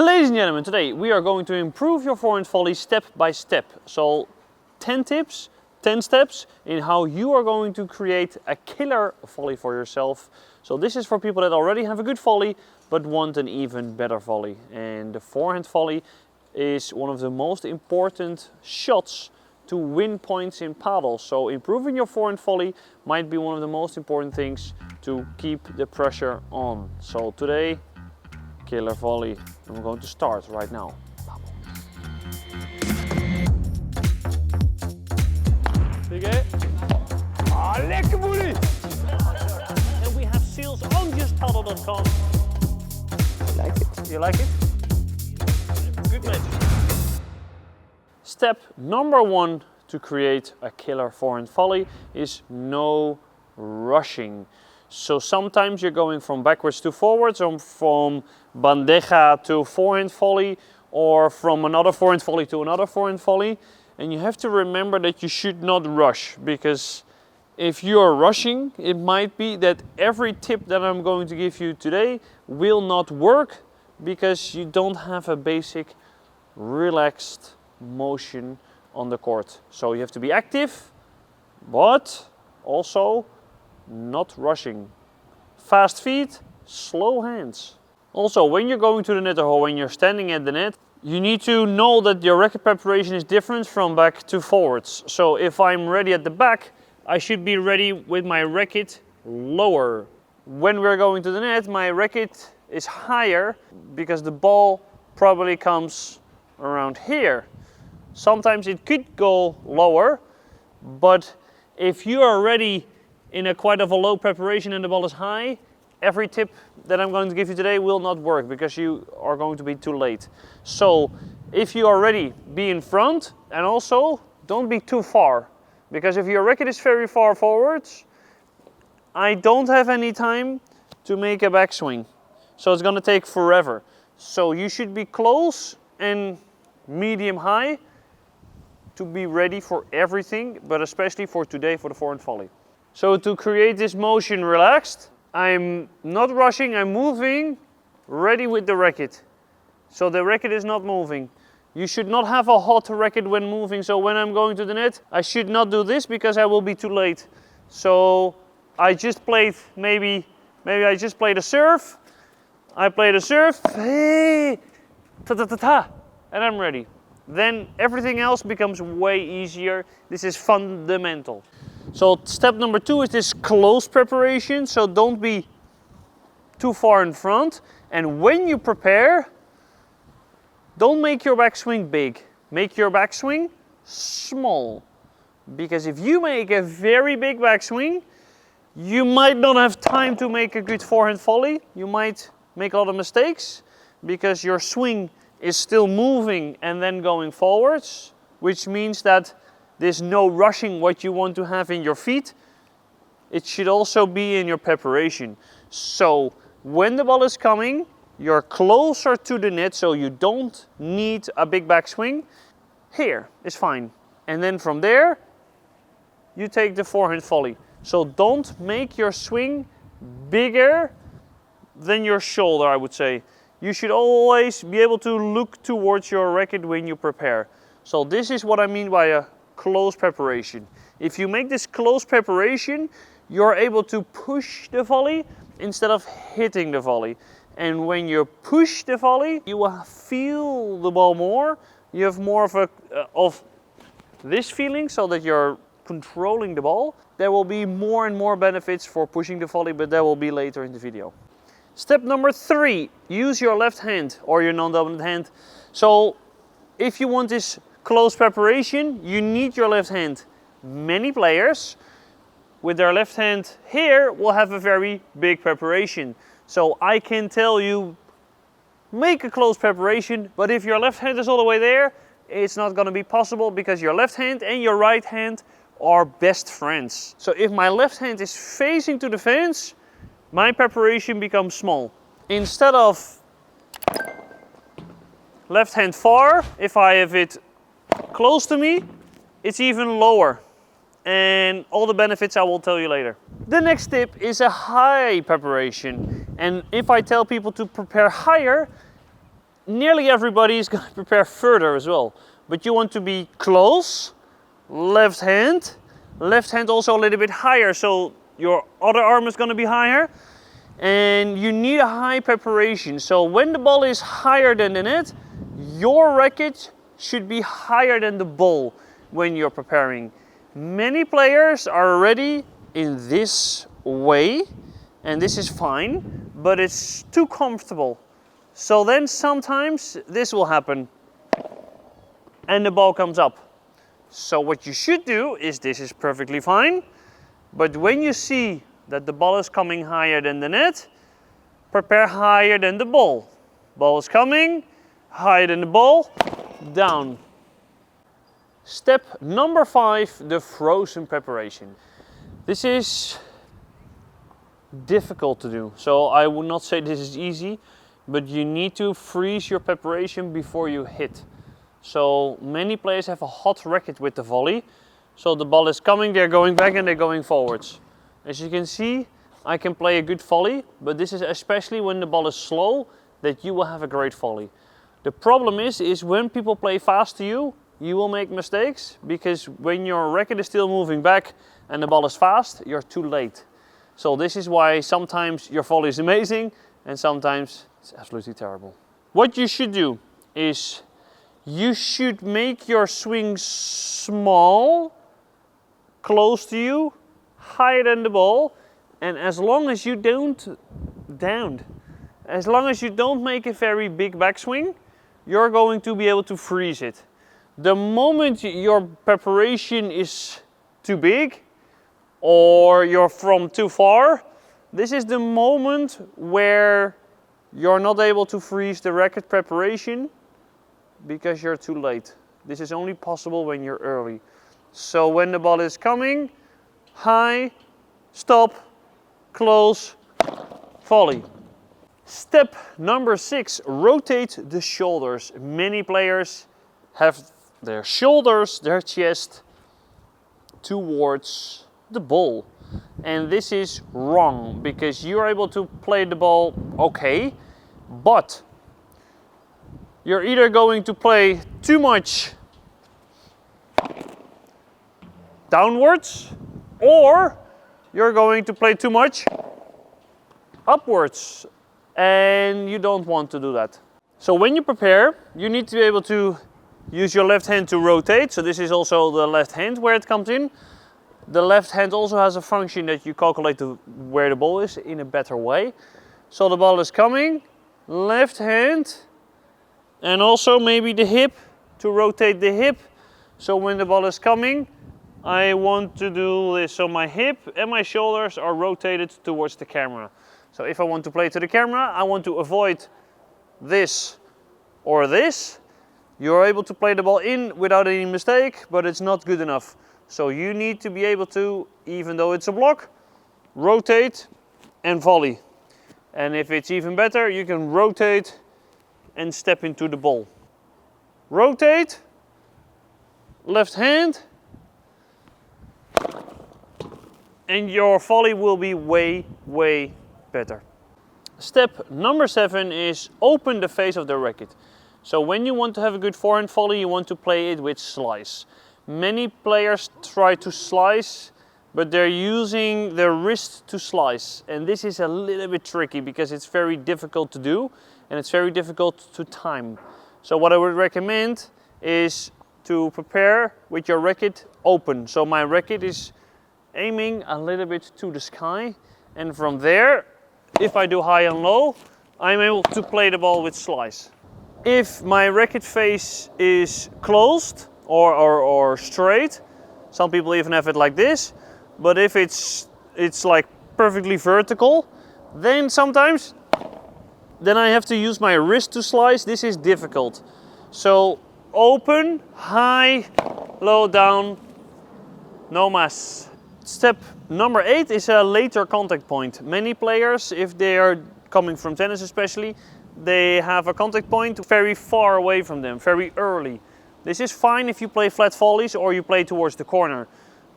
Ladies and gentlemen, today we are going to improve your forehand volley step by step. So 10 tips, 10 steps in how you are going to create a killer volley for yourself. So this is for people that already have a good volley but want an even better volley. And the forehand volley is one of the most important shots to win points in padel. So improving your forehand volley might be one of the most important things to keep the pressure on. So today, killer volley. And we're going to start right now. Oké. Ah, lekker boelie! And we have sales on justpadel.com. I like it. You like it? Good match. Step number 1 to create a killer forehand volley is no rushing. So sometimes you're going from backwards to forwards, or from bandeja to forehand volley, or from another forehand volley to another forehand volley. And you have to remember that you should not rush, because if you are rushing, it might be that every tip that I'm going to give you today will not work because you don't have a basic relaxed motion on the court. So you have to be active, but also not rushing. Fast feet, slow hands. Also, when you're going to the net or when you're standing at the net, you need to know that your racket preparation is different from back to forwards. So if I'm ready at the back, I should be ready with my racket lower. When we're going to the net, my racket is higher because the ball probably comes around here. Sometimes it could go lower, but if you are ready in a quite of a low preparation and the ball is high, every tip that I'm going to give you today will not work because you are going to be too late. So if you are ready, be in front, and also don't be too far, because if your racket is very far forwards, I don't have any time to make a backswing. So it's going to take forever. So you should be close and medium high to be ready for everything, but especially for today for the forehand volley. So to create this motion relaxed, I'm not rushing, I'm moving, ready with the racket. So the racket is not moving. You should not have a hot racket when moving, so when I'm going to the net, I should not do this because I will be too late. So I just played, maybe I just played a serve. I played a serve, hey, ta-ta-ta-ta, and I'm ready. Then everything else becomes way easier. This is fundamental. So step number 2 is this close preparation. So don't be too far in front. And when you prepare, don't make your backswing big. Make your backswing small. Because if you make a very big backswing, you might not have time to make a good forehand volley. You might make a lot of mistakes because your swing is still moving and then going forwards, which means that there's no rushing what you want to have in your feet. It should also be in your preparation. So when the ball is coming, you're closer to the net, so you don't need a big backswing. Here is fine. And then from there, you take the forehand volley. So don't make your swing bigger than your shoulder, I would say. You should always be able to look towards your racket when you prepare. So this is what I mean by a close preparation. If you make this close preparation, you're able to push the volley instead of hitting the volley. And when you push the volley, you will feel the ball more. You have more of this feeling, so that you're controlling the ball. There will be more and more benefits for pushing the volley, but that will be later in the video. Step number 3, use your left hand or your non-dominant hand. So if you want this close preparation, you need your left hand. Many players with their left hand here will have a very big preparation. So I can tell you, make a close preparation, but if your left hand is all the way there, it's not going to be possible because your left hand and your right hand are best friends. So if my left hand is facing to the fence, my preparation becomes small. Instead of left hand far, if I have it close to me, it's even lower. And all the benefits I will tell you later. The next tip is a high preparation. And if I tell people to prepare higher, nearly everybody is going to prepare further as well. But you want to be close, left hand also a little bit higher, so your other arm is going to be higher. And you need a high preparation. So when the ball is higher than the net, your racket should be higher than the ball when you're preparing. Many players are ready in this way, and this is fine, but it's too comfortable. So then sometimes this will happen and the ball comes up. So what you should do is, this is perfectly fine, but when you see that the ball is coming higher than the net, prepare higher than the ball. Ball is coming, higher than the ball, down. Step number 5, the frozen preparation. This is difficult to do, so I would not say this is easy, but you need to freeze your preparation before you hit. So many players have a hot racket with the volley, so the ball is coming, they're going back and they're going forwards. As you can see, I can play a good volley, but this is especially when the ball is slow that you will have a great volley. The problem is when people play fast to you, you will make mistakes, because when your racket is still moving back and the ball is fast, you're too late. So this is why sometimes your volley is amazing and sometimes it's absolutely terrible. What you should do is you should make your swing small, close to you, higher than the ball, and as long as you don't make a very big backswing, you're going to be able to freeze it. The moment your preparation is too big or you're from too far, this is the moment where you're not able to freeze the racket preparation because you're too late. This is only possible when you're early. So when the ball is coming, high, stop, close, volley. Step number 6, rotate the shoulders. Many players have their shoulders, their chest towards the ball. And this is wrong, because you're able to play the ball okay, but you're either going to play too much downwards, or you're going to play too much upwards, and you don't want to do that. So when you prepare, you need to be able to use your left hand to rotate. So this is also the left hand where it comes in. The left hand also has a function that you calculate where the ball is in a better way. So the ball is coming, left hand, and also maybe the hip, to rotate the hip. So when the ball is coming, I want to do this. So my hip and my shoulders are rotated towards the camera. So if I want to play to the camera, I want to avoid this or this. You're able to play the ball in without any mistake, but it's not good enough. So you need to be able to, even though it's a block, rotate and volley. And if it's even better, you can rotate and step into the ball. Rotate, left hand, and your volley will be way, way better. Step number 7 is open the face of the racket. So when you want to have a good forehand volley, you want to play it with slice. Many players try to slice, but they're using their wrist to slice. And this is a little bit tricky because it's very difficult to do and it's very difficult to time. So what I would recommend is to prepare with your racket open. So my racket is aiming a little bit to the sky, and from there, if I do high and low, I'm able to play the ball with slice. If my racket face is closed or straight, some people even have it like this, but if it's like perfectly vertical, then sometimes I have to use my wrist to slice. This is difficult. So open, high, low, down, no mas. Step number 8 is a later contact point. Many players, if they are coming from tennis especially, they have a contact point very far away from them, very early. This is fine if you play flat volleys or you play towards the corner,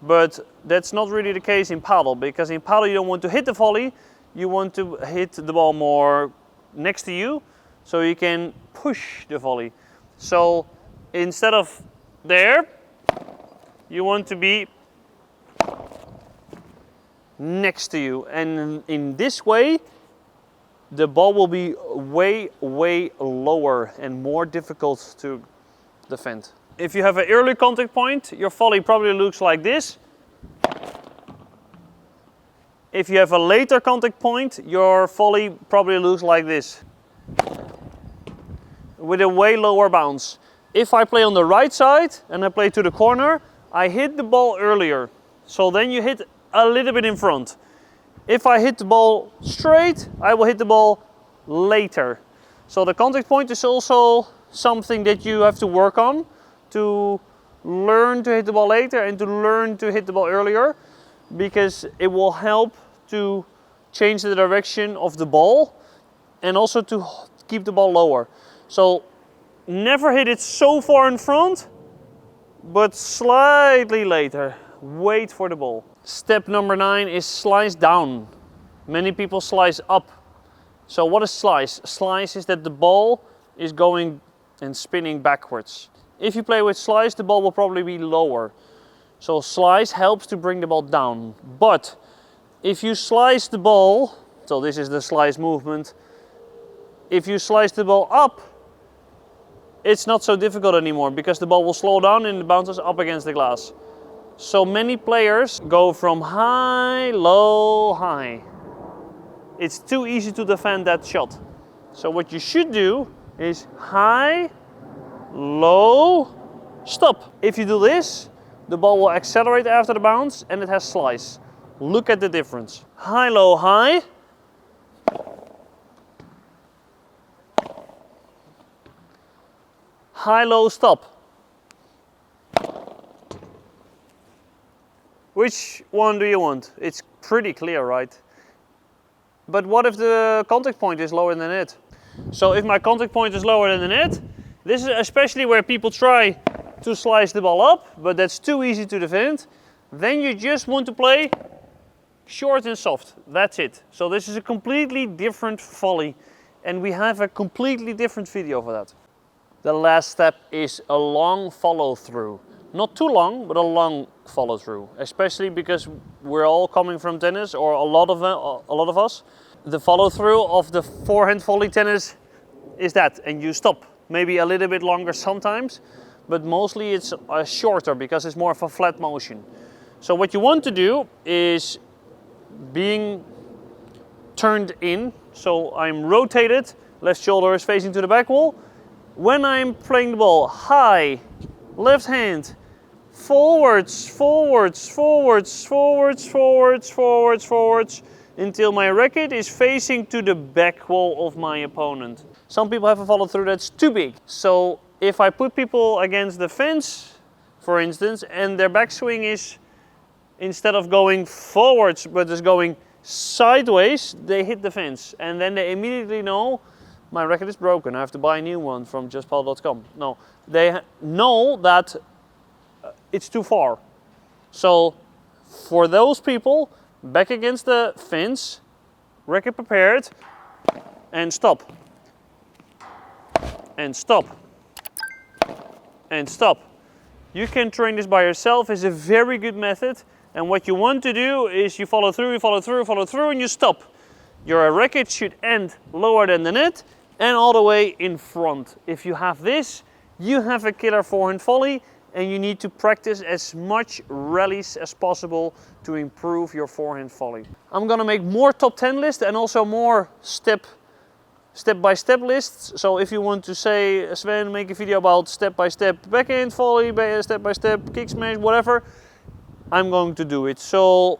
but that's not really the case in paddle, because in paddle you don't want to hit the volley, you want to hit the ball more next to you. so you can push the volley. So instead of there, you want to be next to you, and in this way the ball will be way lower and more difficult to defend. If you have an early contact point, your volley probably looks like this. If you have a later contact point, your volley probably looks like this, with a way lower bounce. If I play on the right side and I play to the corner, I hit the ball earlier, so then you hit a little bit in front. If I hit the ball straight, I will hit the ball later. So the contact point is also something that you have to work on to learn to hit the ball later and to learn to hit the ball earlier, because it will help to change the direction of the ball and also to keep the ball lower. So never hit it so far in front, but slightly later. Wait for the ball. Step number 9 is slice down. Many people slice up. So what is slice? Slice is that the ball is going and spinning backwards. If you play with slice, the ball will probably be lower. So slice helps to bring the ball down. But if you slice the ball, so this is the slice movement, if you slice the ball up, it's not so difficult anymore, because the ball will slow down and it bounces up against the glass. So many players go from high, low, high. It's too easy to defend that shot. So what you should do is high, low, stop. If you do this, the ball will accelerate after the bounce and it has slice. Look at the difference. High, low, high. High, low, stop. Which one do you want? It's pretty clear, right? But what if the contact point is lower than it? So if my contact point is lower than the net, this is especially where people try to slice the ball up, but that's too easy to defend. Then you just want to play short and soft. That's it. So this is a completely different volley, and we have a completely different video for that. The last step is a long follow through. Not too long, but a long follow through, especially because we're all coming from tennis, or a lot of us. The follow through of the forehand volley tennis is that, and you stop. Maybe a little bit longer sometimes, but mostly it's shorter because it's more of a flat motion. So what you want to do is being turned in, so I'm rotated, left shoulder is facing to the back wall. When I'm playing the ball high, left hand, forwards, forwards, forwards, forwards, forwards, forwards, forwards, until my racket is facing to the back wall of my opponent. Some people have a follow through that's too big. So if I put people against the fence, for instance, and their backswing is, instead of going forwards, but is going sideways, they hit the fence. And then they immediately know, my racket is broken, I have to buy a new one from justpadel.com. No, they know that it's too far. So for those people, back against the fence, racket prepared, and stop. And stop. And stop. You can train this by yourself. It's a very good method. And what you want to do is you follow through, you follow through, you follow through, and you stop. Your racket should end lower than the net and all the way in front. If you have this, you have a killer forehand volley, and you need to practice as much rallies as possible to improve your forehand volley. I'm gonna make more top 10 lists and also more step-by-step lists. So if you want to say, Sven, make a video about step-by-step backhand volley, step-by-step kick smash, whatever, I'm going to do it. So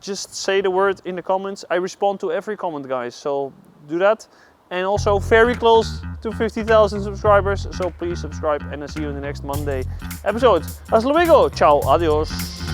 just say the word in the comments. I respond to every comment, guys, so do that. And also very close to 50,000 subscribers, so please subscribe, and I'll see you in the next Monday episode. Hasta luego, ciao, adios.